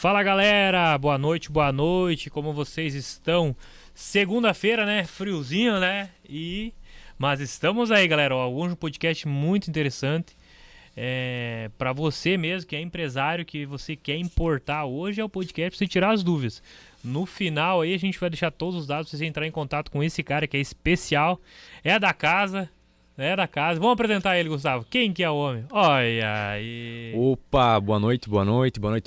Fala galera, boa noite, como vocês estão? Segunda-feira, né? Friozinho, né? Mas estamos aí, galera. Hoje um podcast muito interessante. Para você mesmo que é empresário, que você quer importar, hoje é o podcast para você tirar as dúvidas. No final aí a gente vai deixar todos os dados para você entrar em contato com esse cara que é especial, é da casa. Vamos apresentar ele, Gustavo. Quem que é o homem? Olha aí. Opa, boa noite,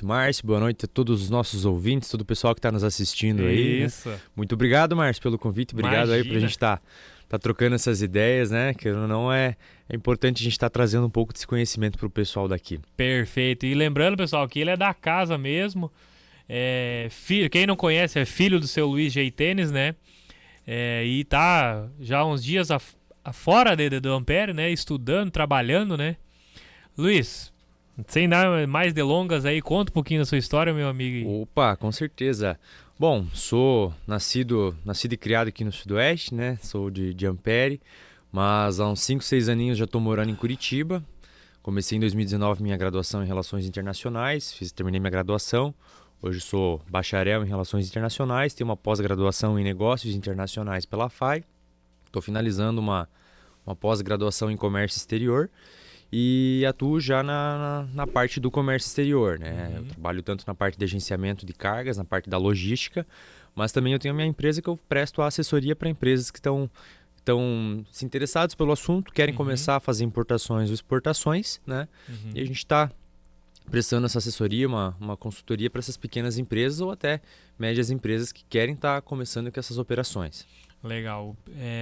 Márcio, boa noite a todos os nossos ouvintes, todo o pessoal que está nos assistindo aí. Isso. Né? Muito obrigado, Márcio, pelo convite, obrigado aí pra gente estar trocando essas ideias, né? Que não é importante a gente estar trazendo um pouco desse conhecimento pro pessoal daqui. Perfeito. E lembrando, pessoal, que ele é da casa mesmo. Filho, quem não conhece, é filho do seu Luiz J. Tênis, né? E tá já uns dias fora do Ampere, né? Estudando, trabalhando, né? Luiz, sem dar mais delongas aí, conta um pouquinho da sua história, meu amigo. Opa, com certeza. Bom, sou nascido e criado aqui no Sudoeste, né? Sou de Ampere, mas há uns 5, 6 aninhos já estou morando em Curitiba. Comecei em 2019 minha graduação em Relações Internacionais, terminei minha graduação. Hoje sou bacharel em Relações Internacionais, tenho uma pós-graduação em Negócios Internacionais pela FAI. Estou finalizando uma pós-graduação em Comércio Exterior e atuo já na parte do comércio exterior, né? Eu trabalho tanto na parte de agenciamento de cargas, na parte da logística, mas também eu tenho a minha empresa que eu presto assessoria para empresas que estão se interessados pelo assunto, querem começar a fazer importações ou exportações, né? E a gente está prestando essa assessoria, uma consultoria para essas pequenas empresas ou até médias empresas que querem estar começando com essas operações. Legal.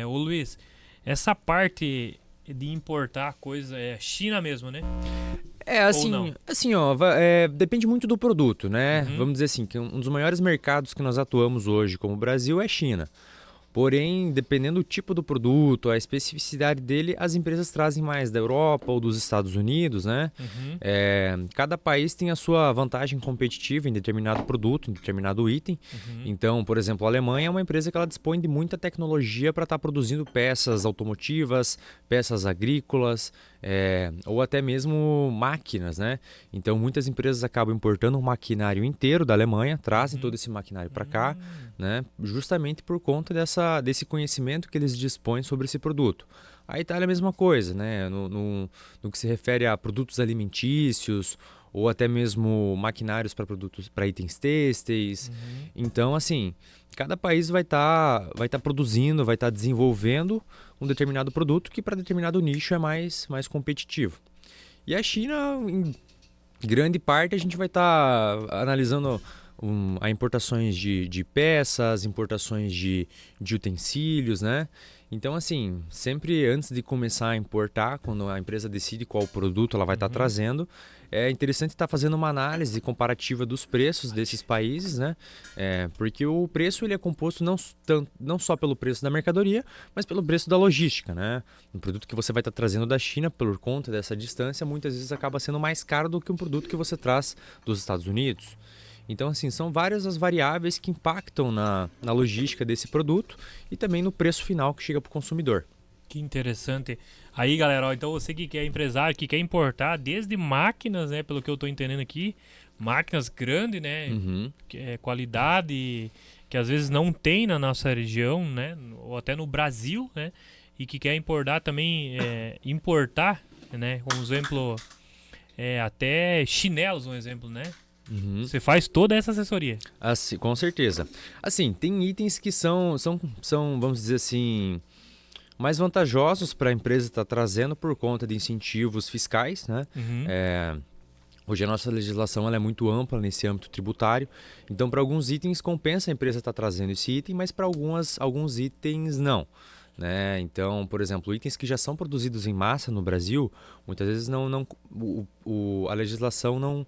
Ô Luiz, essa parte de importar coisa é China mesmo, né? Depende muito do produto, né? Vamos dizer assim, que um dos maiores mercados que nós atuamos hoje como Brasil é China. Porém, dependendo do tipo do produto, a especificidade dele, as empresas trazem mais da Europa ou dos Estados Unidos, né? Cada país tem a sua vantagem competitiva em determinado produto, em determinado item. Então, por exemplo, a Alemanha é uma empresa que ela dispõe de muita tecnologia para estar produzindo peças automotivas, peças agrícolas, ou até mesmo máquinas, né? Então, muitas empresas acabam importando um maquinário inteiro da Alemanha, trazem todo esse maquinário para cá, né? Justamente por conta desse conhecimento que eles dispõem sobre esse produto. A Itália é a mesma coisa, né? No que se refere a produtos alimentícios ou até mesmo maquinários para itens têxteis. Então, assim, cada país vai estar produzindo, vai estar desenvolvendo um determinado produto que para determinado nicho é mais competitivo. E a China, em grande parte, a gente vai estar analisando a importações de peças, importações de utensílios, né? Então, assim, sempre antes de começar a importar, quando a empresa decide qual produto ela vai estar trazendo, é interessante estar fazendo uma análise comparativa dos preços desses países, né? Porque o preço ele é composto não só pelo preço da mercadoria, mas pelo preço da logística, né? Um produto que você vai estar trazendo da China, por conta dessa distância, muitas vezes acaba sendo mais caro do que um produto que você traz dos Estados Unidos. Então, assim, são várias as variáveis que impactam na logística desse produto e também no preço final que chega para o consumidor. Que interessante. Aí, galera, então você que é empresário, que quer importar desde máquinas, né, pelo que eu estou entendendo aqui, máquinas grandes, né, qualidade que às vezes não tem na nossa região, né, ou até no Brasil, né, e que quer importar também, importar, né, um exemplo, até chinelos, um exemplo, né. Você faz toda essa assessoria? Assim, com certeza. Assim, tem itens que são, vamos dizer assim, mais vantajosos para a empresa estar trazendo por conta de incentivos fiscais, né? Hoje a nossa legislação ela é muito ampla nesse âmbito tributário, então para alguns itens compensa a empresa estar trazendo esse item, mas para alguns itens não. Né? Então, por exemplo, itens que já são produzidos em massa no Brasil, muitas vezes a legislação não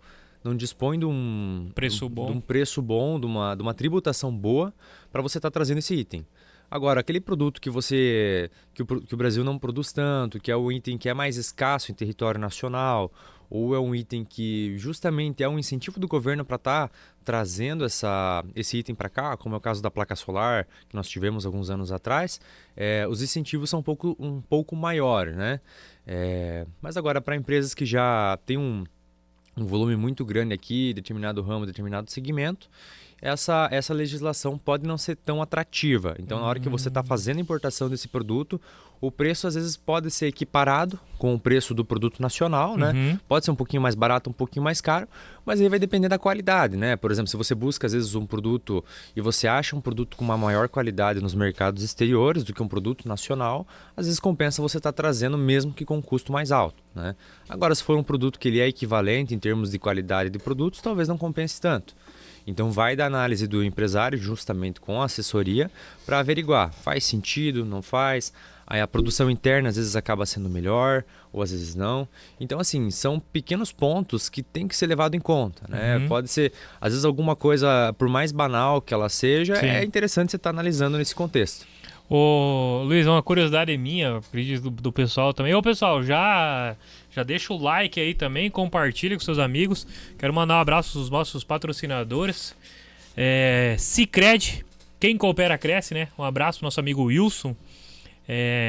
dispõe de um preço bom, de uma tributação boa para você estar trazendo esse item. Agora, aquele produto que o Brasil não produz tanto, que é o item que é mais escasso em território nacional, ou é um item que justamente é um incentivo do governo para estar trazendo esse item para cá, como é o caso da placa solar, que nós tivemos alguns anos atrás, os incentivos são um pouco maiores, né? Mas agora, para empresas que já têm um volume muito grande aqui, determinado ramo, determinado segmento, essa legislação pode não ser tão atrativa. Então, na hora que você está fazendo a importação desse produto, o preço às vezes pode ser equiparado com o preço do produto nacional, né? Pode ser um pouquinho mais barato, um pouquinho mais caro, mas aí vai depender da qualidade, né? Por exemplo, se você busca às vezes um produto e você acha um produto com uma maior qualidade nos mercados exteriores do que um produto nacional, às vezes compensa você estar trazendo mesmo que com um custo mais alto, né? Agora, se for um produto que ele é equivalente em termos de qualidade de produtos, talvez não compense tanto. Então vai da análise do empresário justamente com a assessoria para averiguar, faz sentido, não faz. Aí a produção interna às vezes acaba sendo melhor ou às vezes não. Então assim, são pequenos pontos que tem que ser levado em conta, né? Pode ser, às vezes alguma coisa, por mais banal que ela seja, é interessante você estar analisando nesse contexto. Ô, Luiz, uma curiosidade minha, acredito do pessoal também. Ô, pessoal, já deixa o like aí também, compartilha com seus amigos. Quero mandar um abraço aos nossos patrocinadores. Sicredi, quem coopera cresce, né? Um abraço pro nosso amigo Wilson,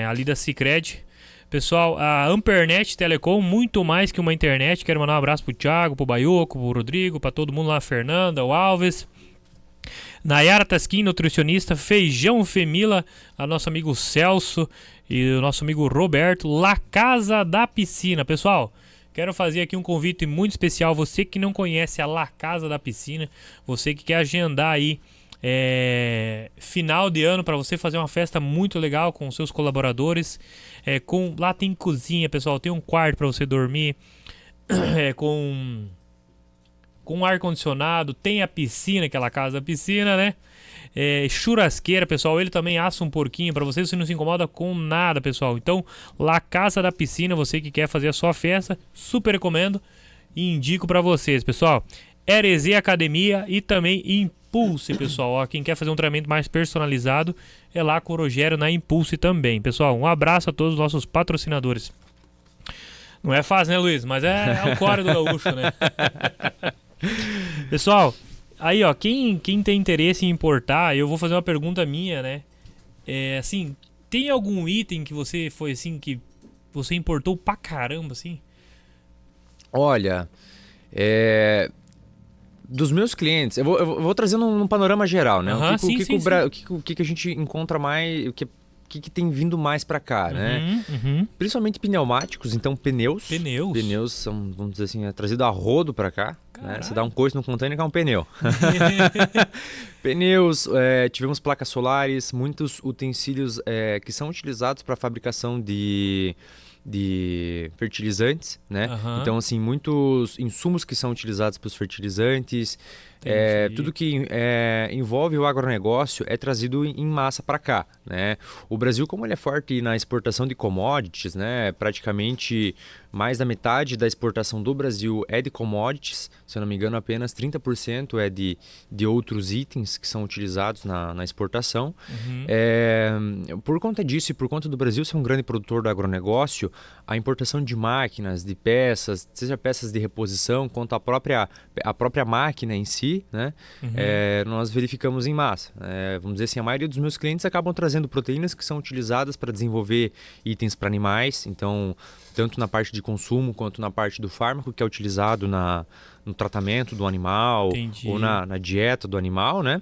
ali da Sicredi. Pessoal, a Ampernet Telecom, muito mais que uma internet. Quero mandar um abraço pro Thiago, pro Baioco, pro Rodrigo, pra todo mundo lá, a Fernanda, o Alves. Nayara Tasquim, nutricionista, Feijão Femila, a nosso amigo Celso e o nosso amigo Roberto, La Casa da Piscina. Pessoal, quero fazer aqui um convite muito especial, você que não conhece a La Casa da Piscina, você que quer agendar aí final de ano para você fazer uma festa muito legal com seus colaboradores, lá tem cozinha, pessoal, tem um quarto para você dormir, com ar-condicionado, tem a piscina, aquela casa da piscina, né? Churrasqueira, pessoal, ele também assa um porquinho para você não se incomoda com nada, pessoal. Então, lá Casa da Piscina, você que quer fazer a sua festa, super recomendo e indico para vocês, pessoal. RZ Academia e também Impulse, pessoal. Ó, quem quer fazer um treinamento mais personalizado é lá com o Rogério na Impulse também. Pessoal, um abraço a todos os nossos patrocinadores. Não é fácil, né, Luiz? Mas é o core do gaúcho, né? Pessoal, aí ó, quem tem interesse em importar, eu vou fazer uma pergunta minha, né? Assim, tem algum item que você foi assim, que você importou pra caramba, assim? Olha, dos meus clientes, eu vou trazendo um panorama geral, né? O que a gente encontra mais, o que tem vindo mais para cá, né? Principalmente pneumáticos, então pneus. Pneus são, vamos dizer assim, trazido a rodo para cá. Né? Você dá um coice no container que é um pneu. Pneus, tivemos placas solares, muitos utensílios que são utilizados para a fabricação de fertilizantes, né? Então, assim, muitos insumos que são utilizados para os fertilizantes, tudo que envolve o agronegócio é trazido em massa para cá, né? O Brasil, como ele é forte na exportação de commodities, né? Praticamente mais da metade da exportação do Brasil é de commodities, se eu não me engano, apenas 30% é de outros itens que são utilizados na exportação. Por conta disso e por conta do Brasil ser um grande produtor do agronegócio, a importação de máquinas, de peças, seja peças de reposição, quanto a própria máquina em si, né? Nós verificamos em massa. Vamos dizer assim, a maioria dos meus clientes acabam trazendo proteínas que são utilizadas para desenvolver itens para animais, então tanto na parte de consumo quanto na parte do fármaco que é utilizado no tratamento do animal. Entendi. Ou na dieta do animal, né?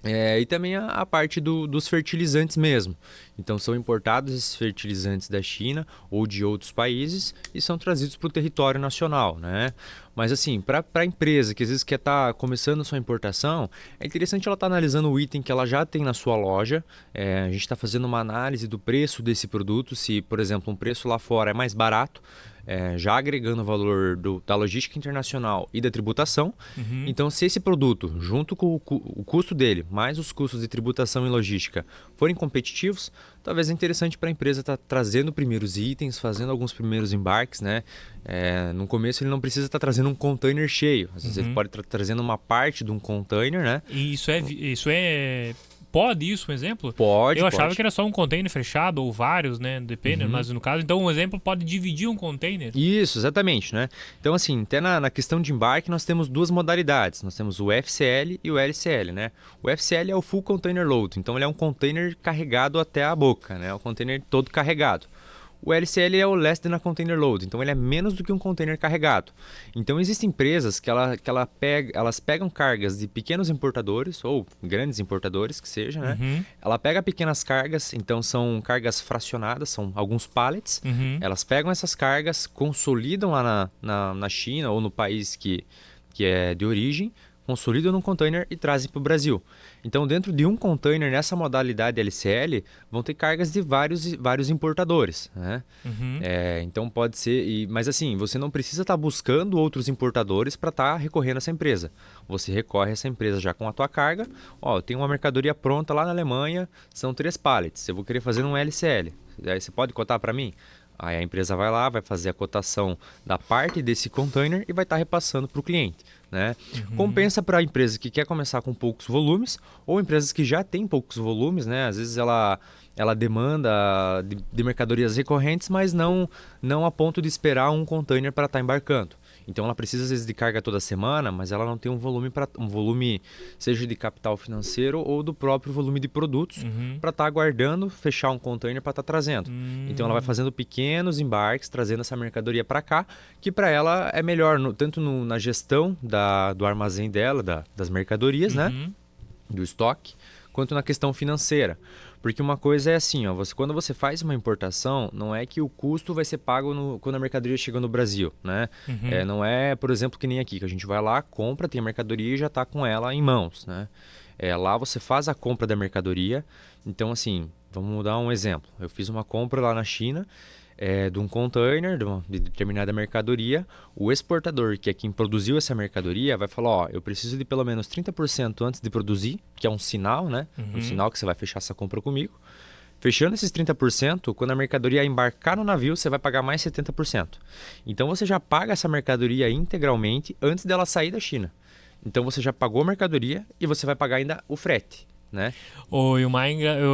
E também a parte dos fertilizantes mesmo. Então são importados esses fertilizantes da China ou de outros países e são trazidos para o território nacional, né? Mas assim, para a empresa que às vezes quer estar começando a sua importação, é interessante ela estar analisando o item que ela já tem na sua loja. A gente está fazendo uma análise do preço desse produto, se, por exemplo, um preço lá fora é mais barato, já agregando o valor da logística internacional e da tributação. Então, se esse produto, junto com o custo dele, mais os custos de tributação e logística, forem competitivos, talvez é interessante para a empresa estar trazendo primeiros itens, fazendo alguns primeiros embarques, né? No começo ele não precisa estar trazendo um container cheio, às vezes ele pode estar trazendo uma parte de um container, né? E isso é... Pode isso, um exemplo? Pode. Eu achava que era só um container fechado ou vários, né? Depende, mas no caso, então um exemplo pode dividir um container. Isso, exatamente, né? Então assim, até na questão de embarque nós temos duas modalidades. Nós temos o FCL e o LCL, né? O FCL é o Full Container Load, então ele é um container carregado até a boca, né? O container todo carregado. O LCL é o Less Than a Container Load, então ele é menos do que um container carregado. Então existem empresas que elas pegam cargas de pequenos importadores, ou grandes importadores que seja, né? Uhum. Ela pega pequenas cargas, então são cargas fracionadas, são alguns pallets. Uhum. Elas pegam essas cargas, consolidam lá na China ou no país que é de origem, consolidam num container e trazem para o Brasil. Então, dentro de um container, nessa modalidade LCL, vão ter cargas de vários importadores, né? Uhum. Então, pode ser... mas assim, você não precisa estar buscando outros importadores para estar recorrendo a essa empresa. Você recorre a essa empresa já com a tua carga. Ó, eu tenho uma mercadoria pronta lá na Alemanha, são 3 pallets. Eu vou querer fazer um LCL. Aí você pode cotar para mim? Aí a empresa vai lá, vai fazer a cotação da parte desse container e vai estar repassando para o cliente, né? Compensa para a empresa que quer começar com poucos volumes ou empresas que já têm poucos volumes, né? Às vezes ela demanda de mercadorias recorrentes, mas não a ponto de esperar um container para estar embarcando. Então ela precisa às vezes de carga toda semana, mas ela não tem um volume seja de capital financeiro ou do próprio volume de produtos para estar aguardando fechar um container para estar trazendo. Então ela vai fazendo pequenos embarques, trazendo essa mercadoria para cá, que para ela é melhor tanto na gestão do armazém dela, das mercadorias, né? Do estoque, quanto na questão financeira. Porque uma coisa é assim, ó, quando você faz uma importação, não é que o custo vai ser pago quando a mercadoria chega no Brasil, né? Não é, por exemplo, que nem aqui, que a gente vai lá, compra, tem a mercadoria e já está com ela em mãos, né? Lá você faz a compra da mercadoria. Então, assim, vamos dar um exemplo. Eu fiz uma compra lá na China, de um container, de determinada mercadoria. O exportador, que é quem produziu essa mercadoria, vai falar, ó, eu preciso de pelo menos 30% antes de produzir, que é um sinal, né? Um sinal que você vai fechar essa compra comigo. Fechando esses 30%, quando a mercadoria embarcar no navio, você vai pagar mais 70%. Então você já paga essa mercadoria integralmente antes dela sair da China. Então você já pagou a mercadoria e você vai pagar ainda o frete, né? O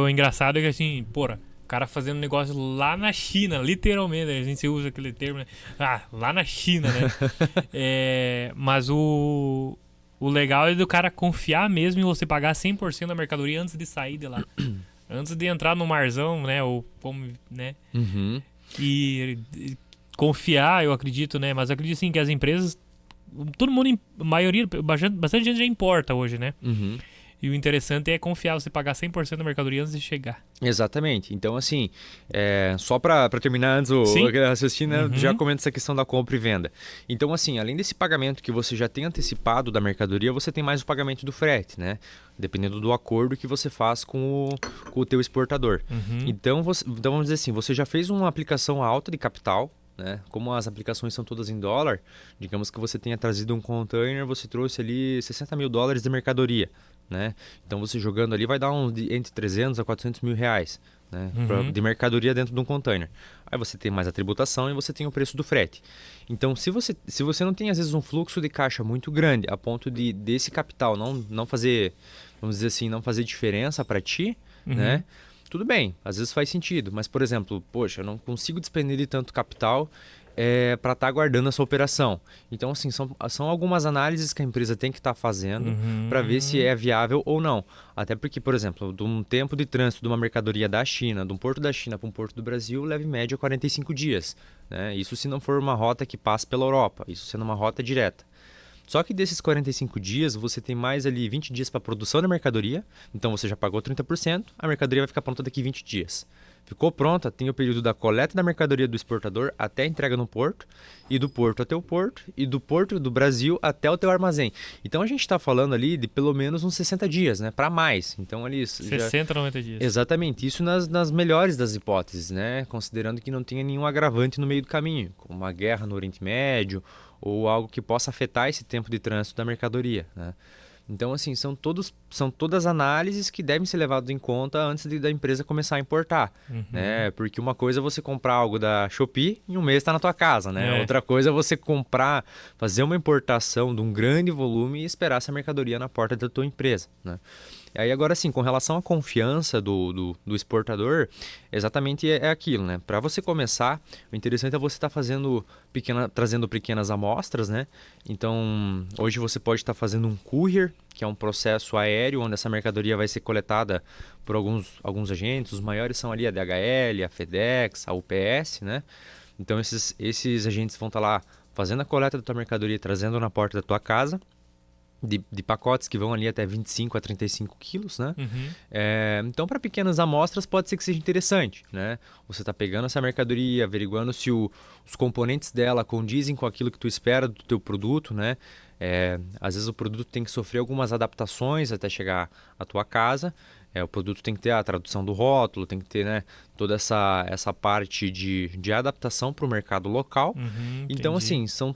engraçado é que assim, porra, o cara fazendo negócio lá na China, literalmente, a gente usa aquele termo, né? Lá na China, né? Mas o legal é do cara confiar mesmo em você pagar 100% da mercadoria antes de sair de lá. Antes de entrar no marzão, né? Ou como, né? E confiar, eu acredito, né? Mas eu acredito sim que as empresas, todo mundo, a maioria, bastante gente já importa hoje, né? E o interessante é confiar, você pagar 100% da mercadoria antes de chegar. Exatamente. Então, assim, só para terminar antes o raciocínio, já comento essa questão da compra e venda. Então, assim, além desse pagamento que você já tem antecipado da mercadoria, você tem mais o pagamento do frete, né? Dependendo do acordo que você faz com o teu exportador. Então, vamos dizer assim, você já fez uma aplicação alta de capital, né? Como as aplicações são todas em dólar, digamos que você tenha trazido um container, você trouxe ali $60 mil de mercadoria, né? Então você jogando ali vai dar entre 300 a 400 mil reais, né? De mercadoria dentro de um container. Aí você tem mais a tributação e você tem o preço do frete. Então se você não tem às vezes um fluxo de caixa muito grande a ponto desse capital não fazer, vamos dizer assim, não fazer diferença para ti, né? Tudo bem, às vezes faz sentido, mas, por exemplo, poxa, eu não consigo despender de tanto capital para estar guardando essa operação. Então, assim, são algumas análises que a empresa tem que estar fazendo para ver se é viável ou não. Até porque, por exemplo, de um tempo de trânsito de uma mercadoria da China, de um porto da China para um porto do Brasil, leva em média 45 dias. Né? Isso se não for uma rota que passa pela Europa, isso sendo uma rota direta. Só que desses 45 dias, você tem mais ali 20 dias para produção da mercadoria, então você já pagou 30%, a mercadoria vai ficar pronta daqui 20 dias. Ficou pronta, tem o período da coleta da mercadoria do exportador até a entrega no porto, e do porto até o porto, e do porto do Brasil até o teu armazém. Então a gente está falando ali de pelo menos uns 60 dias, né? Para mais. Então ali 60, 90 dias. Exatamente, isso nas melhores das hipóteses, né? Considerando que não tenha nenhum agravante no meio do caminho, como uma guerra no Oriente Médio, ou algo que possa afetar esse tempo de trânsito da mercadoria, né? Então, assim, são todas análises que devem ser levadas em conta antes da empresa começar a importar, né? Porque uma coisa é você comprar algo da Shopee e um mês está na tua casa, né? Outra coisa é você fazer uma importação de um grande volume e esperar essa mercadoria na porta da tua empresa, né? E aí agora sim, com relação à confiança do exportador, exatamente é aquilo, né? Para você começar, o interessante é você estar trazendo pequenas amostras, né? Então, hoje você pode estar fazendo um courier, que é um processo aéreo, onde essa mercadoria vai ser coletada por alguns agentes. Os maiores são ali a DHL, a FedEx, a UPS, né? Então, esses agentes vão estar lá fazendo a coleta da tua mercadoria, trazendo na porta da tua casa, de pacotes que vão ali até 25 a 35 quilos, né? Então, para pequenas amostras, pode ser que seja interessante, né? Você está pegando essa mercadoria, averiguando se os componentes dela condizem com aquilo que tu espera do teu produto, né? Às vezes o produto tem que sofrer algumas adaptações até chegar à tua casa. O produto tem que ter a tradução do rótulo, tem que ter, né, toda essa parte de adaptação para o mercado local. Então, assim, são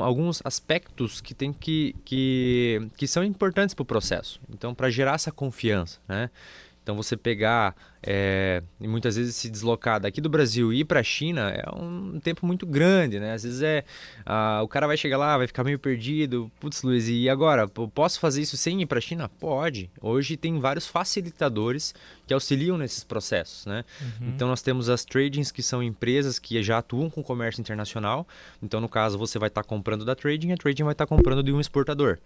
alguns aspectos que são importantes para o processo. Então, para gerar essa confiança, né? Então, você pegar e muitas vezes se deslocar daqui do Brasil e ir para a China é um tempo muito grande, né? Às vezes o cara vai chegar lá, vai ficar meio perdido. Putz, Luiz, e agora? Posso fazer isso sem ir para a China? Pode. Hoje tem vários facilitadores que auxiliam nesses processos, né? Então, nós temos as tradings, que são empresas que já atuam com comércio internacional. Então, no caso, você vai estar comprando da trading, a trading vai estar comprando de um exportador.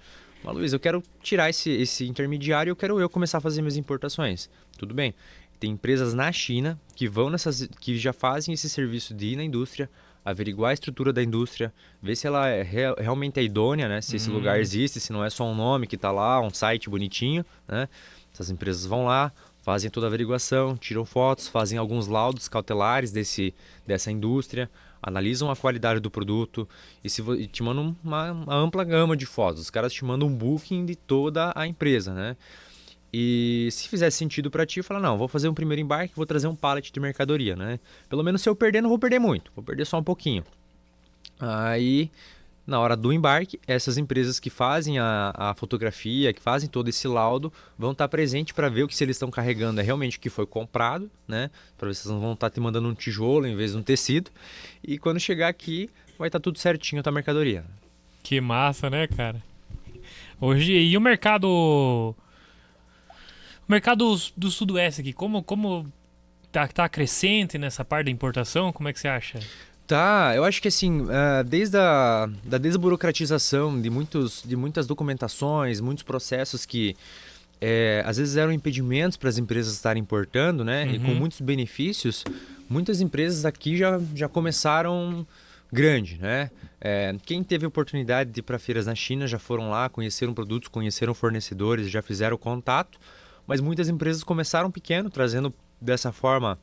Mas, Luiz, eu quero tirar esse intermediário, eu quero começar a fazer minhas importações. Tudo bem. Tem empresas na China que já fazem esse serviço de ir na indústria, averiguar a estrutura da indústria, ver se ela realmente é idônea, né? Se esse lugar existe, se não é só um nome que está lá, um site bonitinho, né? Essas empresas vão lá, fazem toda a averiguação, tiram fotos, fazem alguns laudos cautelares dessa indústria, analisam a qualidade do produto e te mandam uma ampla gama de fotos. Os caras te mandam um booking de toda a empresa, né? E se fizer sentido para ti, fala, não, vou fazer um primeiro embarque, vou trazer um pallet de mercadoria, né? Pelo menos se eu perder, não vou perder muito, vou perder só um pouquinho. Aí, na hora do embarque, essas empresas que fazem a fotografia, que fazem todo esse laudo, vão estar presentes para ver se eles estão carregando é realmente o que foi comprado, né? Para ver se eles não vão estar te mandando um tijolo em vez de um tecido. E quando chegar aqui, vai estar tudo certinho a tua mercadoria. Que massa, né, cara? Hoje, e o mercado... O mercado do Sudoeste aqui, como tá crescente nessa parte da importação? Como é que você acha? Tá, eu acho que assim, desde a desburocratização de muitas documentações, muitos processos que às vezes eram impedimentos para as empresas estarem importando, né? E com muitos benefícios, muitas empresas aqui já começaram grande, né? Quem teve a oportunidade de ir para feiras na China já foram lá, conheceram produtos, conheceram fornecedores, já fizeram contato, mas muitas empresas começaram pequeno, trazendo dessa forma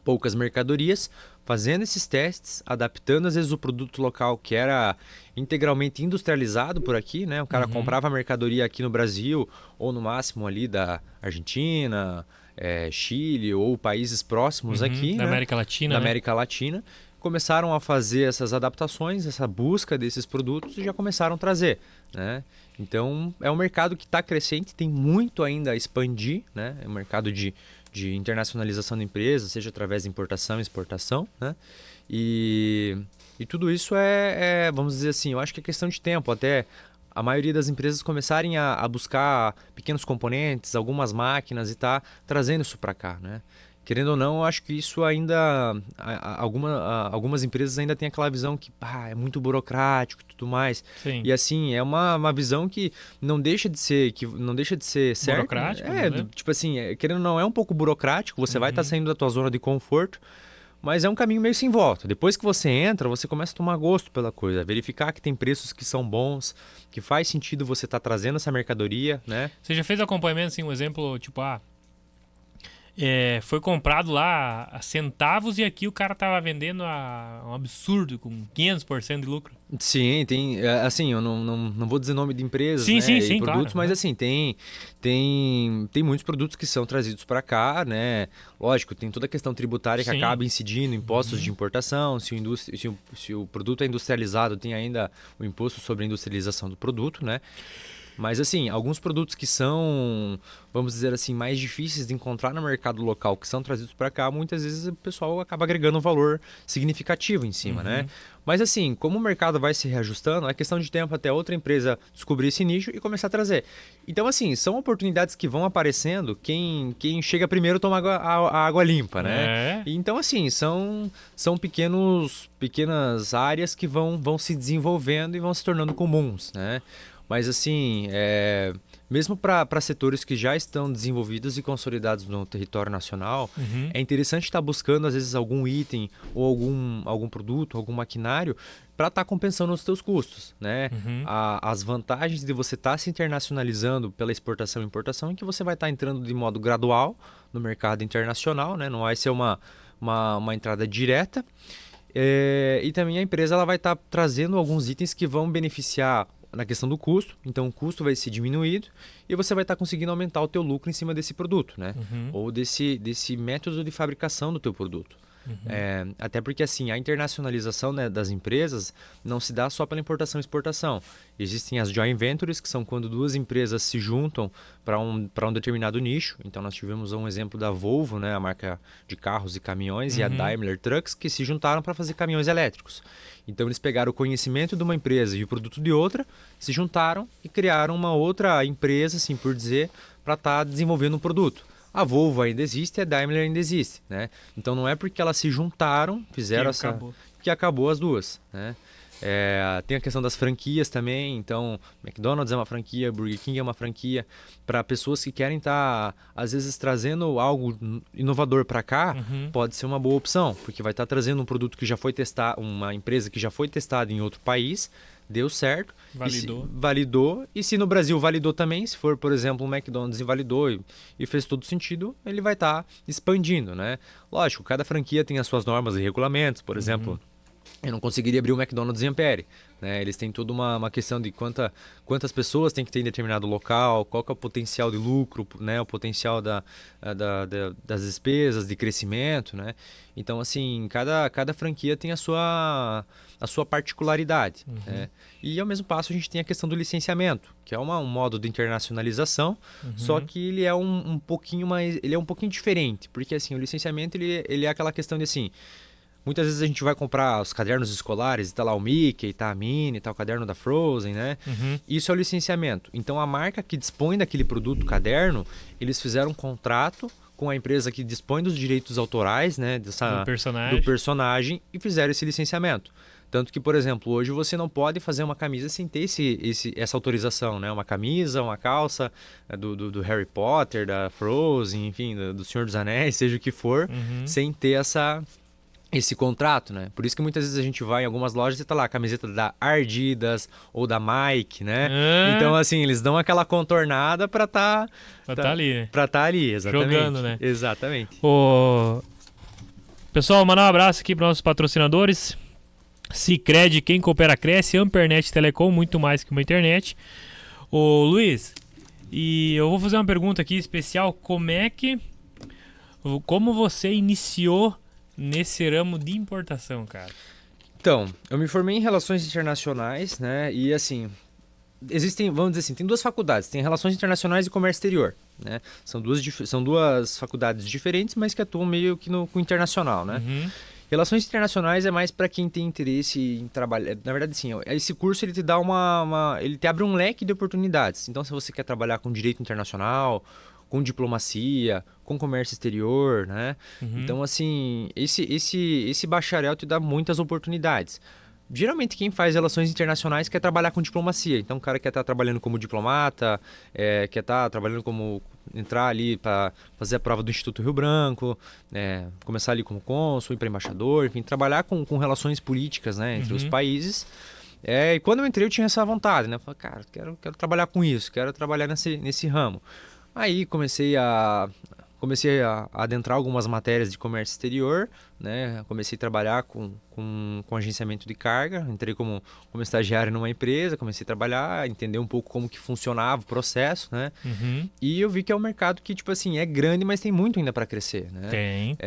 poucas mercadorias, fazendo esses testes, adaptando às vezes o produto local que era integralmente industrializado por aqui, né? O cara comprava a mercadoria aqui no Brasil ou no máximo ali da Argentina, Chile ou países próximos aqui, da né? América Latina, da né? América Latina, começaram a fazer essas adaptações, essa busca desses produtos e já começaram a trazer, né? Então é um mercado que está crescente, tem muito ainda a expandir, né? É um mercado de internacionalização de empresas, seja através de importação e exportação, né? E tudo isso vamos dizer assim, eu acho que é questão de tempo, até a maioria das empresas começarem a buscar pequenos componentes, algumas máquinas e tá trazendo isso para cá, né? Querendo ou não, eu acho que isso ainda... Algumas empresas ainda têm aquela visão que é muito burocrático e tudo mais. Sim. E assim, é uma visão que não deixa de ser certa. Burocrático, né? Tipo assim, querendo ou não, é um pouco burocrático, você vai estar saindo da tua zona de conforto, mas é um caminho meio sem volta. Depois que você entra, você começa a tomar gosto pela coisa, verificar que tem preços que são bons, que faz sentido você estar trazendo essa mercadoria, né? Você já fez acompanhamento, assim, um exemplo, tipo, foi comprado lá a centavos e aqui o cara tava vendendo a um absurdo, com 500% de lucro. Sim, tem, assim, eu não vou dizer nome de empresas, sim, né, sim, e sim, produtos, claro, mas assim, tem muitos produtos que são trazidos para cá, né? Lógico, tem toda a questão tributária que Sim. acaba incidindo impostos de importação, se o produto é industrializado, tem ainda o imposto sobre a industrialização do produto, né? Mas assim, alguns produtos que são, vamos dizer assim, mais difíceis de encontrar no mercado local, que são trazidos para cá, muitas vezes o pessoal acaba agregando um valor significativo em cima, né? Mas assim, como o mercado vai se reajustando, é questão de tempo até outra empresa descobrir esse nicho e começar a trazer. Então assim, são oportunidades que vão aparecendo, quem chega primeiro toma a água limpa, né? Então assim, são pequenas áreas que vão se desenvolvendo e vão se tornando comuns, né? Mas assim, mesmo para setores que já estão desenvolvidos e consolidados no território nacional, é interessante estar buscando às vezes algum item ou algum produto, algum maquinário para estar compensando os teus custos, né? As vantagens de você estar se internacionalizando pela exportação e importação é que você vai estar entrando de modo gradual no mercado internacional, né? Não vai ser uma entrada direta. E também a empresa ela vai estar trazendo alguns itens que vão beneficiar na questão do custo, então o custo vai ser diminuído e você vai estar conseguindo aumentar o teu lucro em cima desse produto, né? Ou desse método de fabricação do teu produto. Até porque assim, a internacionalização, né, das empresas não se dá só pela importação e exportação. Existem as joint ventures, que são quando duas empresas se juntam para um determinado nicho. Então nós tivemos um exemplo da Volvo, né, a marca de carros e caminhões, e a Daimler Trucks, que se juntaram para fazer caminhões elétricos. Então eles pegaram o conhecimento de uma empresa e o produto de outra, se juntaram e criaram uma outra empresa, assim por dizer, para estar desenvolvendo um produto. A Volvo ainda existe, a Daimler ainda existe, né? Então não é porque elas se juntaram, fizeram que acabou as duas, né? Tem a questão das franquias também, então McDonald's é uma franquia, Burger King é uma franquia, para pessoas que querem estar, às vezes, trazendo algo inovador para cá, pode ser uma boa opção, porque vai estar trazendo um produto que já foi testado, uma empresa que já foi testada em outro país, deu certo, validou, e se no Brasil validou também, se for, por exemplo, um McDonald's e validou e fez todo sentido, ele vai estar expandindo, né? Lógico, cada franquia tem as suas normas e regulamentos, por exemplo, eu não conseguiria abrir um McDonald's em Ampere, né? Eles têm toda uma questão de quantas pessoas tem que ter em determinado local, qual que é o potencial de lucro, né? O potencial das despesas, de crescimento, né? Então, assim, cada franquia tem a sua particularidade, né? E, ao mesmo passo, a gente tem a questão do licenciamento, que é um modo de internacionalização, só que ele é um pouquinho diferente, porque, assim, o licenciamento, ele é aquela questão de, assim, muitas vezes a gente vai comprar os cadernos escolares e tá lá o Mickey, tá a Minnie, tá o caderno da Frozen, né? Isso é o licenciamento. Então a marca que dispõe daquele produto, caderno, eles fizeram um contrato com a empresa que dispõe dos direitos autorais, né? Do personagem e fizeram esse licenciamento. Tanto que, por exemplo, hoje você não pode fazer uma camisa sem ter essa autorização, né? Uma camisa, uma calça do Harry Potter, da Frozen, enfim, do Senhor dos Anéis, seja o que for, sem ter esse contrato, né? Por isso que muitas vezes a gente vai em algumas lojas e tá lá a camiseta da Adidas ou da Nike, né? Então, assim, eles dão aquela contornada pra tá ali, né? Pra tá ali, exatamente. Jogando, né? Exatamente. Pessoal, mandar um abraço aqui para nossos patrocinadores. Sicredi, quem coopera cresce, Ampernet Telecom, muito mais que uma internet. Ô Luiz, e eu vou fazer uma pergunta aqui especial, como você iniciou nesse ramo de importação, cara? Então, eu me formei em Relações Internacionais, né? E assim, existem, vamos dizer assim, tem duas faculdades, tem Relações Internacionais e Comércio Exterior, né? São duas faculdades diferentes, mas que atuam meio que com o internacional, né? Relações Internacionais é mais para quem tem interesse em trabalhar. Na verdade, sim, esse curso ele te dá ele te abre um leque de oportunidades. Então, se você quer trabalhar com direito internacional, com diplomacia, com comércio exterior, né? Então, assim, esse bacharel te dá muitas oportunidades. Geralmente quem faz relações internacionais quer trabalhar com diplomacia. Então o cara quer estar trabalhando como diplomata, quer estar trabalhando entrar ali para fazer a prova do Instituto Rio Branco, começar ali como cônsul, ir para embaixador, enfim, trabalhar com relações políticas, né, entre os países. E quando eu entrei eu tinha essa vontade, né? Falei, cara, quero trabalhar com isso, quero trabalhar nesse ramo. Aí comecei a adentrar algumas matérias de comércio exterior, né? Comecei a trabalhar com agenciamento de carga, entrei como estagiário numa empresa, comecei a trabalhar, entender um pouco como que funcionava o processo, né? E eu vi que é um mercado que, tipo assim, é grande, mas tem muito ainda para crescer, né? Tem.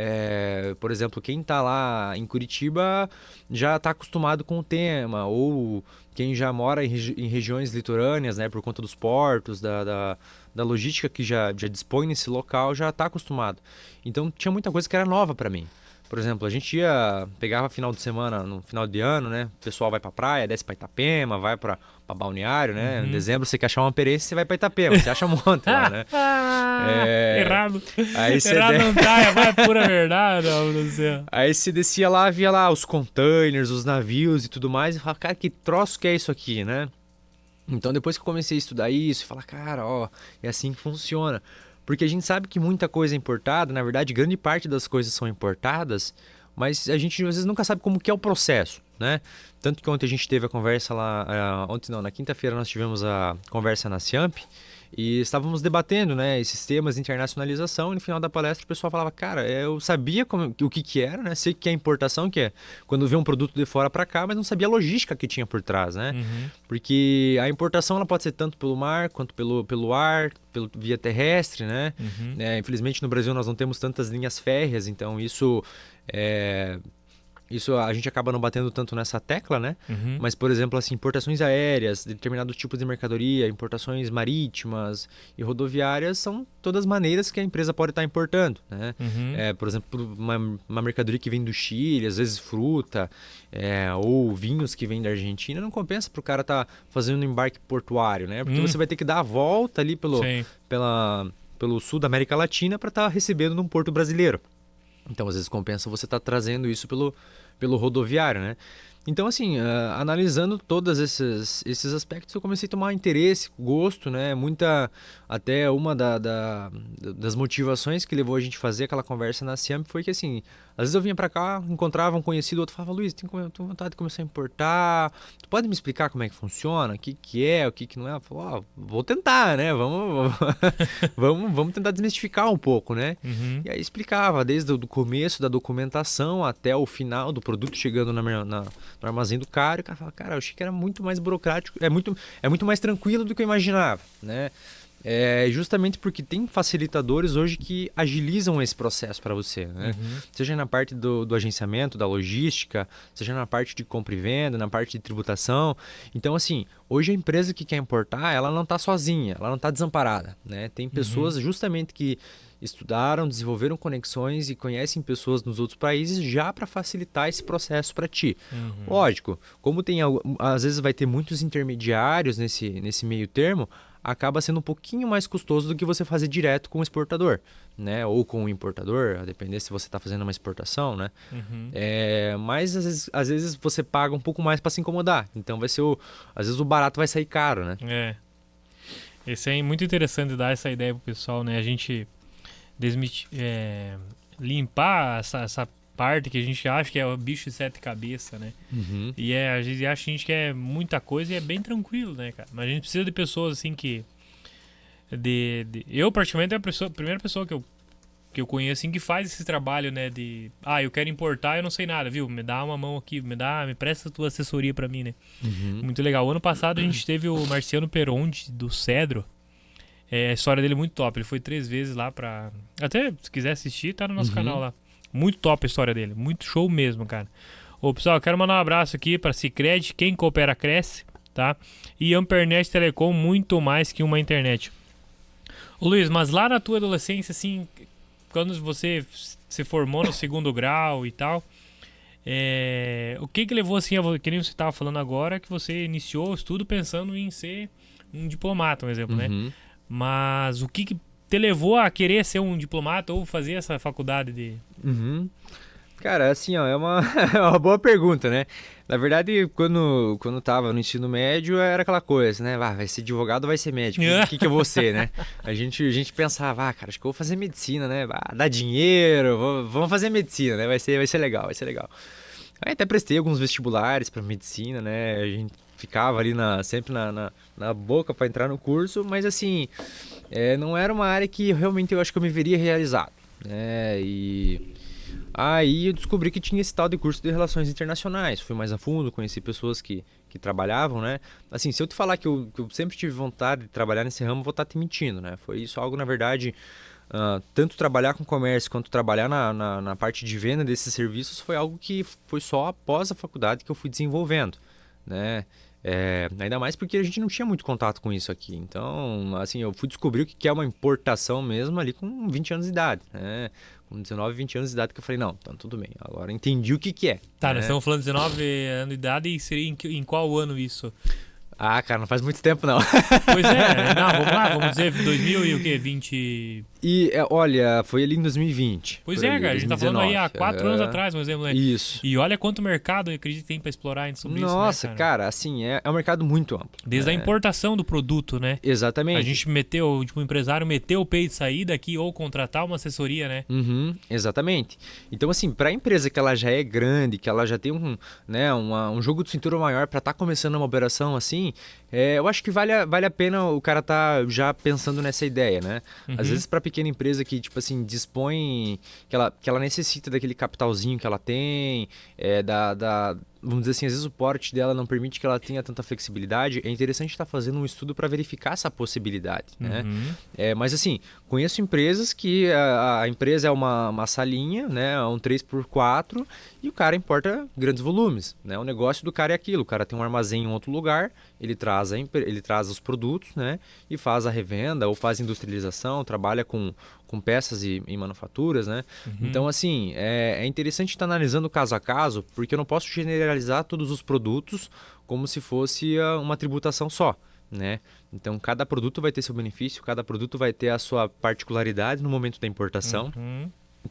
Por exemplo, quem está lá em Curitiba já está acostumado com o tema, ou quem já mora em regiões litorâneas, né, por conta dos portos, da logística que já dispõe nesse local, já está acostumado. Então tinha muita coisa que era nova para mim. Por exemplo, a gente pegava final de semana, no final de ano, né? O pessoal vai pra praia, desce pra Itapema, vai pra balneário, né? Em dezembro você quer achar uma perência, você vai pra Itapema, você acha um monte lá, né? Errado. Aí Errado não tá, vai pura verdade, não sei. Aí você descia lá, via lá os containers, os navios e tudo mais, e falava, cara, que troço que é isso aqui, né? Então depois que eu comecei a estudar isso, e falar, cara, ó, é assim que funciona. Porque a gente sabe que muita coisa é importada, na verdade, grande parte das coisas são importadas, mas a gente às vezes nunca sabe como que é o processo, né? Tanto que ontem a gente teve a conversa lá, ontem não, na quinta-feira nós tivemos a conversa na Ciamp e estávamos debatendo, né, esses temas de internacionalização e no final da palestra o pessoal falava, cara, eu sabia o que era, né? Sei que é importação, que é quando vê um produto de fora para cá, mas não sabia a logística que tinha por trás, né? Porque a importação ela pode ser tanto pelo mar quanto pelo ar, via terrestre, né? Infelizmente no Brasil nós não temos tantas linhas férreas, então isso a gente acaba não batendo tanto nessa tecla, né? Mas, por exemplo, assim, importações aéreas, de determinados tipos de mercadoria, importações marítimas e rodoviárias são todas maneiras que a empresa pode estar importando, né? Por exemplo, uma mercadoria que vem do Chile, às vezes fruta, ou vinhos que vêm da Argentina, não compensa para o cara estar fazendo um embarque portuário, né? Porque você vai ter que dar a volta ali pelo sul da América Latina para estar recebendo num porto brasileiro. Então, às vezes, compensa você estar trazendo isso pelo rodoviário, né? Então, assim, analisando todos esses aspectos, eu comecei a tomar interesse, gosto, né? Até uma das motivações que levou a gente a fazer aquela conversa na Ciamp foi que, assim, às vezes eu vinha pra cá, encontrava um conhecido, outro falava, Luiz, tenho vontade de começar a importar, tu pode me explicar como é que funciona, o que é, o que não é? Eu falei, vou tentar, né? Vamos tentar desmistificar um pouco, né? E aí explicava, desde o começo da documentação até o final do produto chegando no armazém do cara, e o cara fala, cara, eu achei que era muito mais burocrático, é muito mais tranquilo do que eu imaginava, né? Justamente porque tem facilitadores hoje que agilizam esse processo para você, né? Seja na parte do agenciamento, da logística, seja na parte de compra e venda, na parte de tributação. Então, assim, hoje a empresa que quer importar, ela não está sozinha, ela não está desamparada, né? Tem pessoas justamente que estudaram, desenvolveram conexões e conhecem pessoas nos outros países já para facilitar esse processo para ti. Lógico, como às vezes vai ter muitos intermediários nesse meio termo, acaba sendo um pouquinho mais custoso do que você fazer direto com o exportador, né? Ou com o importador, a depender se você está fazendo uma exportação, né? Mas às vezes você paga um pouco mais para se incomodar. Então às vezes o barato vai sair caro, né? Esse é muito interessante dar essa ideia pro pessoal, né? A gente limpar essa parte que a gente acha que é o bicho de sete cabeças, né? E a gente acha que a gente quer muita coisa e é bem tranquilo, né, cara? Mas a gente precisa de pessoas assim que... Eu, praticamente, é a primeira pessoa que eu conheço assim, que faz esse trabalho, né? Eu quero importar, eu não sei nada, viu? Me dá uma mão aqui, me presta a tua assessoria pra mim, né? Muito legal. Ano passado a gente teve o Marciano Peronde, do Cedro. A história dele é muito top. Ele foi 3 vezes lá pra... Até, se quiser assistir, tá no nosso canal lá. Muito top a história dele. Muito show mesmo, cara. Ô, pessoal, eu quero mandar um abraço aqui pra Sicredi, quem coopera cresce, tá? E Ampernet Telecom, muito mais que uma internet. Ô, Luiz, mas lá na tua adolescência, assim, quando você se formou no 2º grau e tal, o que levou, assim, que nem você tava falando agora, que você iniciou o estudo pensando em ser um diplomata, um exemplo, né? Mas o que te levou a querer ser um diplomata ou fazer essa faculdade de... Cara, assim, ó, é uma boa pergunta, né? Na verdade, quando tava no ensino médio, era aquela coisa, né? Vai ser advogado ou vai ser médico? O que eu vou ser, né? A gente pensava, cara, acho que eu vou fazer medicina, né? Dá dinheiro, vamos fazer medicina, né? Vai ser legal. Aí até prestei alguns vestibulares para medicina, né? A gente ficava ali sempre na boca para entrar no curso, mas assim, não era uma área que realmente eu acho que eu me veria realizado, né? E aí eu descobri que tinha esse tal de curso de Relações Internacionais. Fui mais a fundo, conheci pessoas que trabalhavam, né? Assim, se eu te falar que eu sempre tive vontade de trabalhar nesse ramo, vou estar te mentindo, né? Foi isso algo, na verdade, tanto trabalhar com comércio quanto trabalhar na parte de venda desses serviços foi algo que foi só após a faculdade que eu fui desenvolvendo, né? Ainda mais porque a gente não tinha muito contato com isso aqui. Então, assim, eu fui descobrir o que é uma importação mesmo ali com 20 anos de idade, né? Com 19, 20 anos de idade que eu falei, não, então tudo bem, agora entendi o que é. Tá, né? nós estamos falando de 19 anos de idade e seria em qual ano isso? Ah, cara, não faz muito tempo não. Pois é, não, vamos lá, vamos dizer 2000 e o quê? 20... E olha, foi ali em 2020. Pois por é, ali, cara, a gente tá falando aí há 4 anos 2019. atrás, por exemplo, né? Isso. E olha quanto mercado, eu acredito, tem pra explorar sobre Nossa, isso, né, cara, assim, é um mercado muito amplo. Desde a importação do produto, né? Exatamente. A gente meteu, tipo, o empresário meteu o peito de sair daqui ou contratar uma assessoria, né? Exatamente. Então, assim, para a empresa que ela já é grande, que ela já tem um jogo de cintura maior para estar começando uma operação assim, eu acho que vale a pena o cara tá já pensando nessa ideia, né? Às vezes para pequena empresa que, tipo assim, dispõe, que ela necessita daquele capitalzinho que ela tem, vamos dizer assim, às vezes o porte dela não permite que ela tenha tanta flexibilidade, é interessante estar fazendo um estudo para verificar essa possibilidade, né? Mas assim, conheço empresas que a empresa é uma salinha, né? Um 3x4 e o cara importa grandes volumes, né? O negócio do cara é aquilo, o cara tem um armazém em outro lugar, ele traz os produtos, né? E faz a revenda ou faz industrialização, trabalha com peças e manufaturas, né? Então, assim, é interessante estar analisando caso a caso, porque eu não posso generalizar todos os produtos como se fosse uma tributação só, né? Então, cada produto vai ter seu benefício, cada produto vai ter a sua particularidade no momento da importação.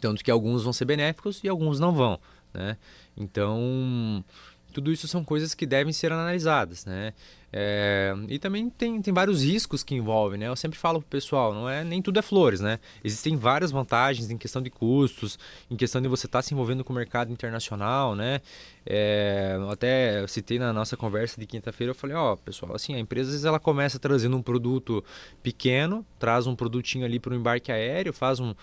Tanto que alguns vão ser benéficos e alguns não vão, né? Então, tudo isso são coisas que devem ser analisadas, né? E também tem vários riscos que envolvem, né? Eu sempre falo pro pessoal, nem tudo é flores, né? Existem várias vantagens em questão de custos, em questão de você estar se envolvendo com o mercado internacional, né? Eu até citei na nossa conversa de quinta-feira, eu falei, pessoal, assim, a empresa às vezes ela começa trazendo um produto pequeno, traz um produtinho ali para o embarque aéreo, faz um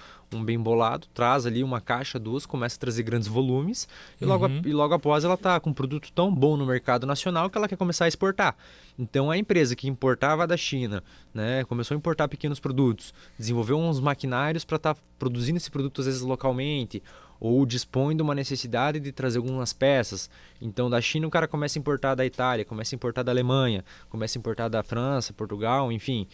bem bolado, traz ali uma caixa, duas, começa a trazer grandes volumes e logo após ela está com um produto tão bom no mercado nacional que ela quer começar a exportar. Então a empresa que importava da China, né, começou a importar pequenos produtos, desenvolveu uns maquinários para estar produzindo esse produto às vezes localmente, ou dispõe de uma necessidade de trazer algumas peças. Então da China o cara começa a importar da Itália, começa a importar da Alemanha, começa a importar da França, Portugal, enfim.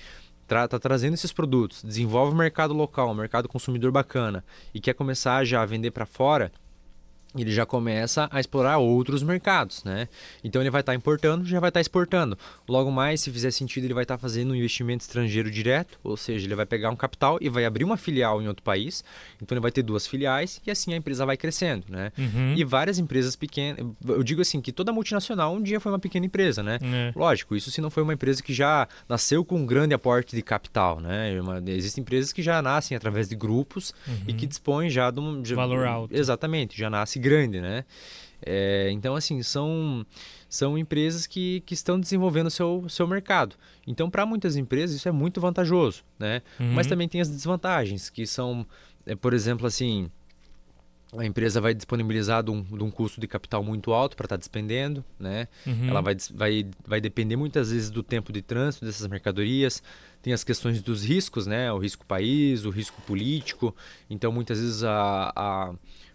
Tá trazendo esses produtos, desenvolve o mercado local, um mercado consumidor bacana e quer começar já a vender para fora, ele já começa a explorar outros mercados, né? Então ele vai estar importando, já vai estar exportando. Logo mais, se fizer sentido, ele vai estar fazendo um investimento estrangeiro direto, ou seja, ele vai pegar um capital e vai abrir uma filial em outro país. Então ele vai ter 2 filiais e assim a empresa vai crescendo, né? E várias empresas pequenas, eu digo assim que toda multinacional um dia foi uma pequena empresa, né? Lógico, isso se não foi uma empresa que já nasceu com um grande aporte de capital, né? Existem empresas que já nascem através de grupos e que dispõem já de um valor alto. Exatamente, já nasce grande, né? Então, assim, são empresas que estão desenvolvendo o seu mercado. Então, para muitas empresas, isso é muito vantajoso, né? Mas também tem as desvantagens, que são, por exemplo, assim, a empresa vai disponibilizar de um custo de capital muito alto para estar despendendo, né? Ela vai depender muitas vezes do tempo de trânsito dessas mercadorias. Tem as questões dos riscos, né? O risco país, o risco político. Então, muitas vezes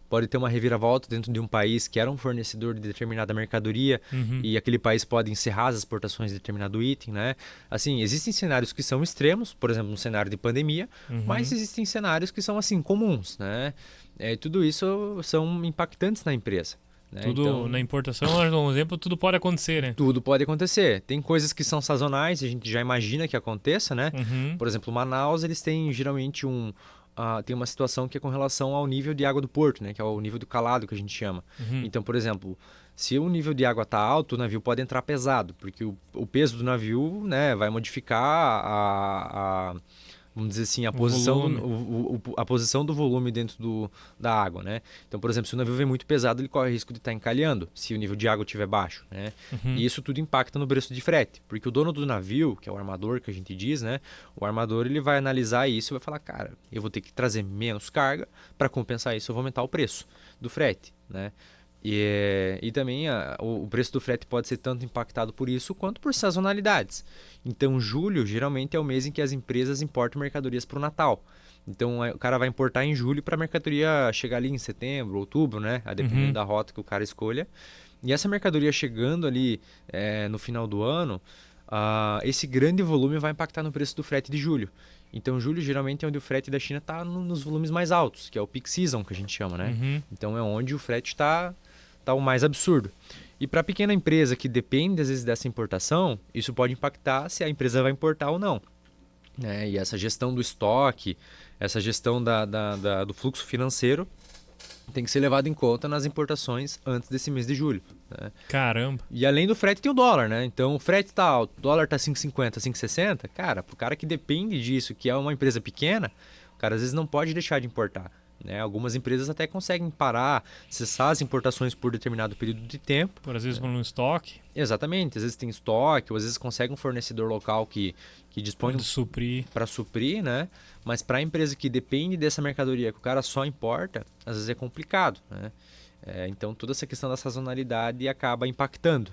pode ter uma reviravolta dentro de um país que era um fornecedor de determinada mercadoria e aquele país pode encerrar as exportações de determinado item, né? Assim, existem cenários que são extremos, por exemplo, um cenário de pandemia, mas existem cenários que são, assim, comuns, né? Tudo isso são impactantes na empresa. Né? Tudo então, na importação, um exemplo, tudo pode acontecer, né? Tudo pode acontecer. Tem coisas que são sazonais, a gente já imagina que aconteça, né? Por exemplo, Manaus, eles têm geralmente tem uma situação que é com relação ao nível de água do porto, né? Que é o nível do calado que a gente chama. Então, por exemplo, se o nível de água está alto, o navio pode entrar pesado, porque o peso do navio, né, vai modificar vamos dizer assim, a posição do volume dentro da água, né? Então, por exemplo, se o navio vem muito pesado, ele corre o risco de estar encalhando, se o nível de água estiver baixo, né? E isso tudo impacta no preço de frete, porque o dono do navio, que é o armador que a gente diz, né? O armador, ele vai analisar isso e vai falar, cara, eu vou ter que trazer menos carga, para compensar isso eu vou aumentar o preço do frete, né? E também o preço do frete pode ser tanto impactado por isso quanto por sazonalidades. Então, julho geralmente é o mês em que as empresas importam mercadorias para o Natal. Então, o cara vai importar em julho para a mercadoria chegar ali em setembro, outubro, né? A dependendo da rota que o cara escolha. E essa mercadoria chegando ali no final do ano, esse grande volume vai impactar no preço do frete de julho. Então, julho geralmente é onde o frete da China está nos volumes mais altos, que é o peak season, que a gente chama, né? Uhum. Então, é onde o frete está o mais absurdo. E para a pequena empresa que depende, às vezes, dessa importação, isso pode impactar se a empresa vai importar ou não. E essa gestão do estoque, essa gestão do fluxo financeiro tem que ser levado em conta nas importações antes desse mês de julho. Né? Caramba. E além do frete tem o dólar, né? Então o frete está alto, o dólar está 5,50, 5,60. Cara, pro cara que depende disso, que é uma empresa pequena, o cara às vezes não pode deixar de importar. Né? Algumas empresas até conseguem parar, cessar as importações por determinado período de tempo. Por às vezes por um estoque. Exatamente, às vezes tem estoque, ou às vezes consegue um fornecedor local que dispõe para suprir, né? Mas para a empresa que depende dessa mercadoria que o cara só importa, às vezes é complicado, né? Então toda essa questão da sazonalidade acaba impactando.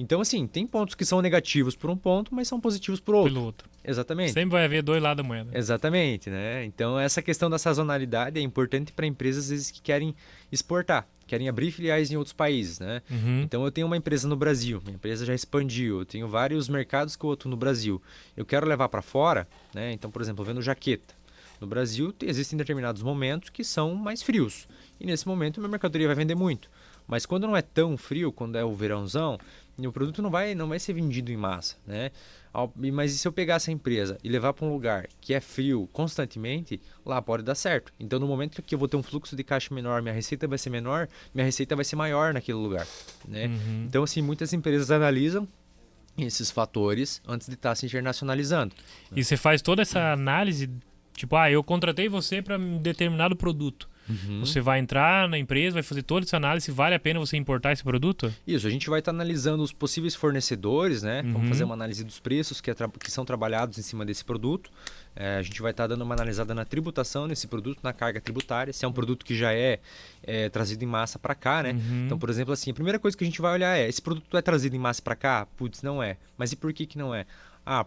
Então, assim, tem pontos que são negativos por um ponto, mas são positivos por outro. Pelo outro. Exatamente. Sempre vai haver dois lados da moeda. Exatamente, né? Então, essa questão da sazonalidade é importante para empresas, às vezes, que querem exportar, querem abrir filiais em outros países, né? Uhum. Então, eu tenho uma empresa no Brasil, minha empresa já expandiu, eu tenho vários mercados que eu atuo no Brasil. Eu quero levar para fora, né? Então, por exemplo, eu vendo jaqueta. No Brasil, existem determinados momentos que são mais frios. E nesse momento, minha mercadoria vai vender muito. Mas quando não é tão frio, quando é o verãozão, o produto não vai ser vendido em massa, né? Mas e se eu pegar essa empresa e levar para um lugar que é frio constantemente, lá pode dar certo. Então, no momento que eu vou ter um fluxo de caixa menor, minha receita vai ser menor, minha receita vai ser maior naquele lugar, né? Uhum. Então, assim, muitas empresas analisam esses fatores antes de estar se internacionalizando. E você faz toda essa análise, tipo, eu contratei você para determinado produto. Uhum. Você vai entrar na empresa, vai fazer toda essa análise, vale a pena você importar esse produto? Isso, a gente vai estar analisando os possíveis fornecedores, né? Uhum. Vamos fazer uma análise dos preços que são trabalhados em cima desse produto. A gente vai estar dando uma analisada na tributação nesse produto, na carga tributária, se é um produto que já é trazido em massa para cá, né? Uhum. Então, por exemplo, assim, a primeira coisa que a gente vai olhar esse produto é trazido em massa para cá? Putz, não é. Mas e por que não é?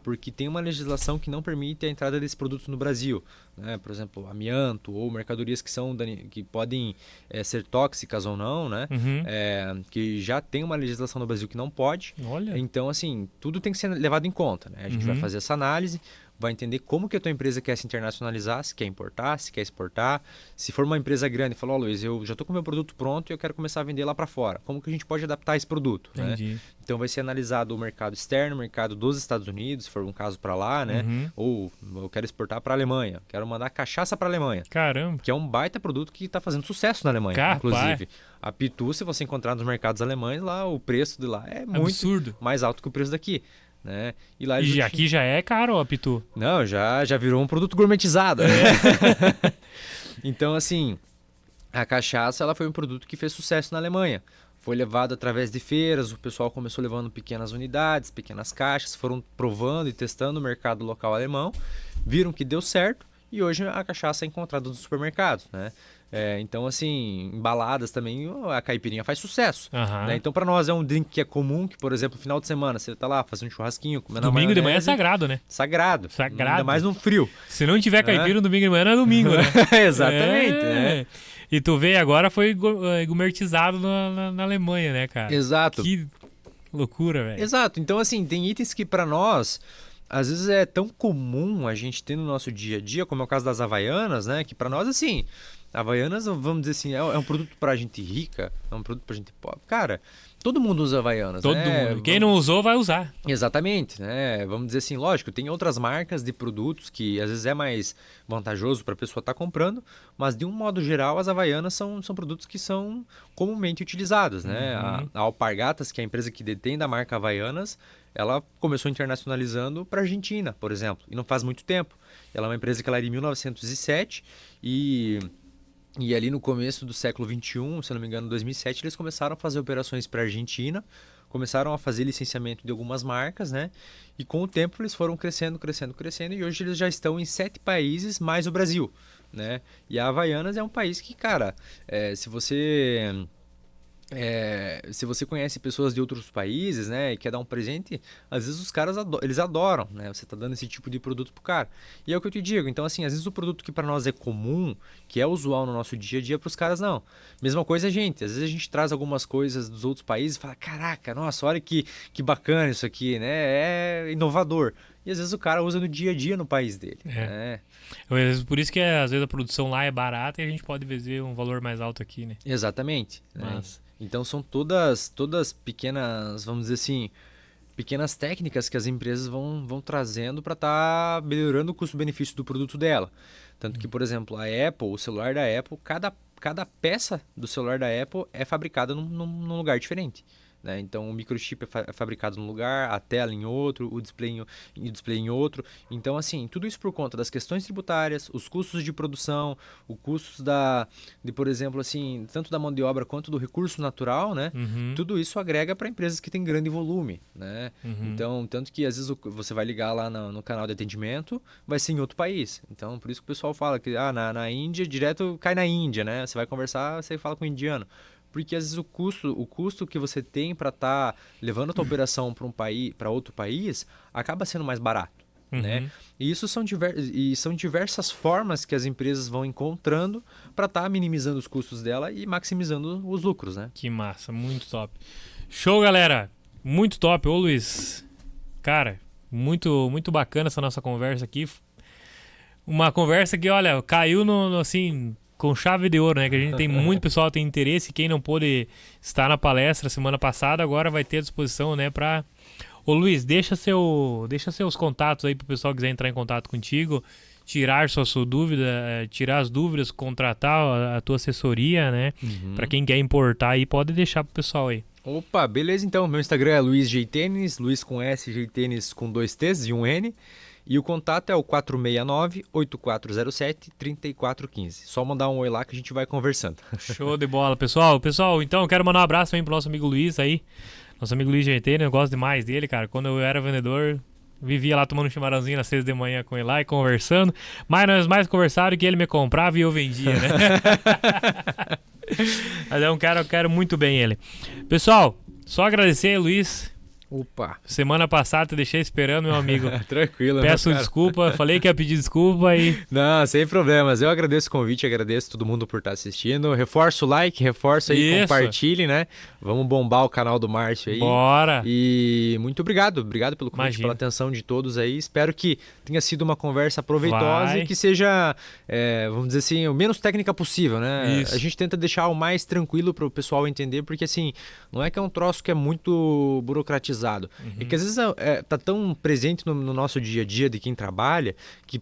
Porque tem uma legislação que não permite a entrada desse produto no Brasil, né? Por exemplo, amianto ou mercadorias que podem ser tóxicas ou não, né? Uhum. Que já tem uma legislação no Brasil que não pode. Olha. Então, assim, tudo tem que ser levado em conta, né? A gente vai fazer essa análise, vai entender como que a tua empresa quer se internacionalizar, se quer importar, se quer exportar. Se for uma empresa grande, falou, Luiz, eu já estou com o meu produto pronto e eu quero começar a vender lá para fora. Como que a gente pode adaptar esse produto? Entendi. Né? Então vai ser analisado o mercado externo, o mercado dos Estados Unidos, se for um caso para lá, né? Uhum. Ou eu quero exportar para a Alemanha, quero mandar cachaça para a Alemanha. Caramba. Que é um baita produto que está fazendo sucesso na Alemanha, inclusive. A Pitu, se você encontrar nos mercados alemães, lá o preço de lá é muito absurdo, mais alto que o preço daqui. Né? E aqui já é caro, ó, Pitu? Não, já virou um produto gourmetizado. Então, assim, a cachaça ela foi um produto que fez sucesso na Alemanha. Foi levado através de feiras, o pessoal começou levando pequenas unidades, pequenas caixas, foram provando e testando o mercado local alemão, viram que deu certo e hoje a cachaça é encontrada nos supermercados, né? Então, assim, em baladas também a caipirinha faz sucesso. Uhum. Né? Então, para nós é um drink que é comum, que, por exemplo, no final de semana você tá lá fazendo um churrasquinho, comendo domingo de manhã é sagrado, né? Sagrado. Ainda mais no frio. Se não tiver caipira no domingo de manhã, não é domingo, né? Exatamente, né? E tu vê, agora foi gourmetizado na Alemanha, né, cara? Exato. Que loucura, velho. Exato. Então, assim, tem itens que para nós... Às vezes é tão comum a gente ter no nosso dia a dia, como é o caso das Havaianas, né? Que para nós, assim, Havaianas, vamos dizer assim, é um produto pra gente rica, é um produto pra gente pobre. Cara, todo mundo usa Havaianas, todo mundo. Quem não usou, vai usar. Exatamente, né? Vamos dizer assim, lógico, tem outras marcas de produtos que às vezes é mais vantajoso para a pessoa estar comprando, mas de um modo geral, as Havaianas são produtos que são comumente utilizados, né? Uhum. A Alpargatas, que é a empresa que detém da marca Havaianas, ela começou internacionalizando para a Argentina, por exemplo, e não faz muito tempo. Ela é uma empresa que ela é de 1907 e ali no começo do século XXI, se não me engano, 2007, eles começaram a fazer operações para a Argentina, começaram a fazer licenciamento de algumas marcas, né? E com o tempo eles foram crescendo e hoje eles já estão em 7 países mais o Brasil, né? E a Havaianas é um país que, cara, se você se você conhece pessoas de outros países, né, e quer dar um presente, às vezes os caras eles adoram, né? Você tá dando esse tipo de produto pro cara. E é o que eu te digo. Então, assim, às vezes o produto que para nós é comum, que é usual no nosso dia a dia, pros caras não. Mesma coisa a gente. Às vezes a gente traz algumas coisas dos outros países e fala, caraca, nossa, olha que bacana isso aqui, né? É inovador. E às vezes o cara usa no dia a dia no país dele. Né? Por isso que às vezes a produção lá é barata e a gente pode ver um valor mais alto aqui, né? Exatamente. Mas... Então são todas pequenas, vamos dizer assim, pequenas técnicas que as empresas vão trazendo para estar melhorando o custo-benefício do produto dela. Tanto que, por exemplo, a Apple, o celular da Apple, cada peça do celular da Apple é fabricada num lugar diferente. Né? Então o microchip é fabricado num lugar, a tela em outro, o display em outro. Então, assim, tudo isso por conta das questões tributárias, os custos de produção, os custos por exemplo, assim, tanto da mão de obra quanto do recurso natural, né? Tudo isso agrega para empresas que têm grande volume. Né? Então, tanto que às vezes você vai ligar lá no canal de atendimento, vai ser em outro país. Então, por isso que o pessoal fala que na Índia, direto cai na Índia, né? Você vai conversar, você fala com o indiano. Porque às vezes o custo que você tem para estar levando a tua operação para outro país acaba sendo mais barato. Né? E isso são diversas formas que as empresas vão encontrando para estar minimizando os custos dela e maximizando os lucros. Né? Que massa, muito top. Show, galera! Muito top. Ô, Luiz, cara, muito, muito bacana essa nossa conversa aqui. Uma conversa que, olha, caiu assim... com chave de ouro, né? Que a gente tem muito pessoal que tem interesse. Quem não pôde estar na palestra semana passada, agora vai ter à disposição, né? Ô Luiz, deixa seus contatos aí pro pessoal que quiser entrar em contato contigo, tirar sua dúvida, tirar as dúvidas, contratar a tua assessoria, né? Para quem quer importar aí, pode deixar pro pessoal aí. Opa, beleza então. Meu Instagram é Luiz J Tênis, Luiz com S, J Tênis com 2 T's e um N. E o contato é o 469-8407-3415. Só mandar um oi lá que a gente vai conversando. Show de bola, pessoal. Pessoal, então eu quero mandar um abraço também pro nosso amigo Luiz aí. Nosso amigo Luiz GT, eu gosto demais dele, cara. Quando eu era vendedor, vivia lá tomando um chimarrãozinho às 6 da manhã com ele lá e conversando. Mas nós mais conversaram que ele me comprava e eu vendia, né? Mas é um cara, eu quero muito bem ele. Pessoal, só agradecer, Luiz. Opa! Semana passada te deixei esperando, meu amigo. Tranquilo, Peço desculpa, falei que ia pedir desculpa e... Não, sem problemas. Eu agradeço o convite, agradeço todo mundo por estar assistindo. Reforço o like, reforço aí, compartilhe, né? Vamos bombar o canal do Márcio aí. Bora! E muito obrigado pelo convite, pela atenção de todos aí. Espero que tenha sido uma conversa proveitosa e que seja, vamos dizer assim, o menos técnica possível, né? Isso. A gente tenta deixar o mais tranquilo para o pessoal entender, porque assim, não é que é um troço que é muito burocratizado. E que às vezes tá tão presente no nosso dia a dia de quem trabalha que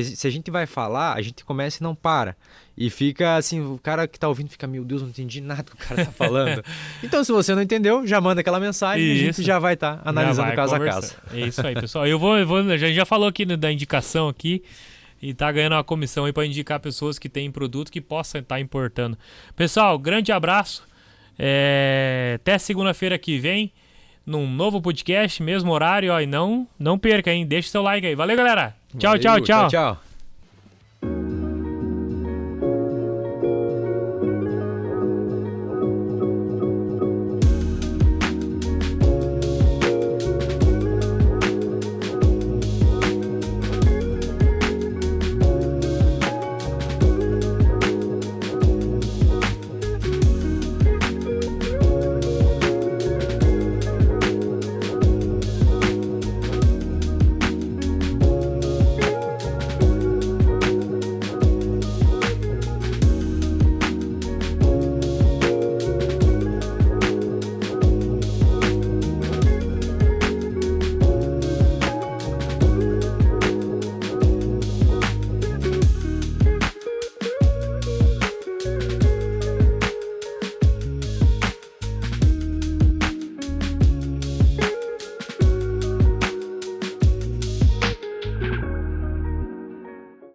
se a gente vai falar, a gente começa e não para. E fica assim, o cara que tá ouvindo fica, meu Deus, não entendi nada que o cara tá falando. Então, se você não entendeu, já manda aquela mensagem e a gente já vai estar analisando caso a caso. É isso aí, pessoal. A gente já falou aqui da indicação aqui. E tá ganhando uma comissão aí para indicar pessoas que têm produto que possam estar importando. Pessoal, grande abraço. Até segunda-feira que vem. Num novo podcast, mesmo horário, ó, e não perca, hein? Deixa seu like aí. Valeu, galera. Tchau, tchau, tchau. Tchau.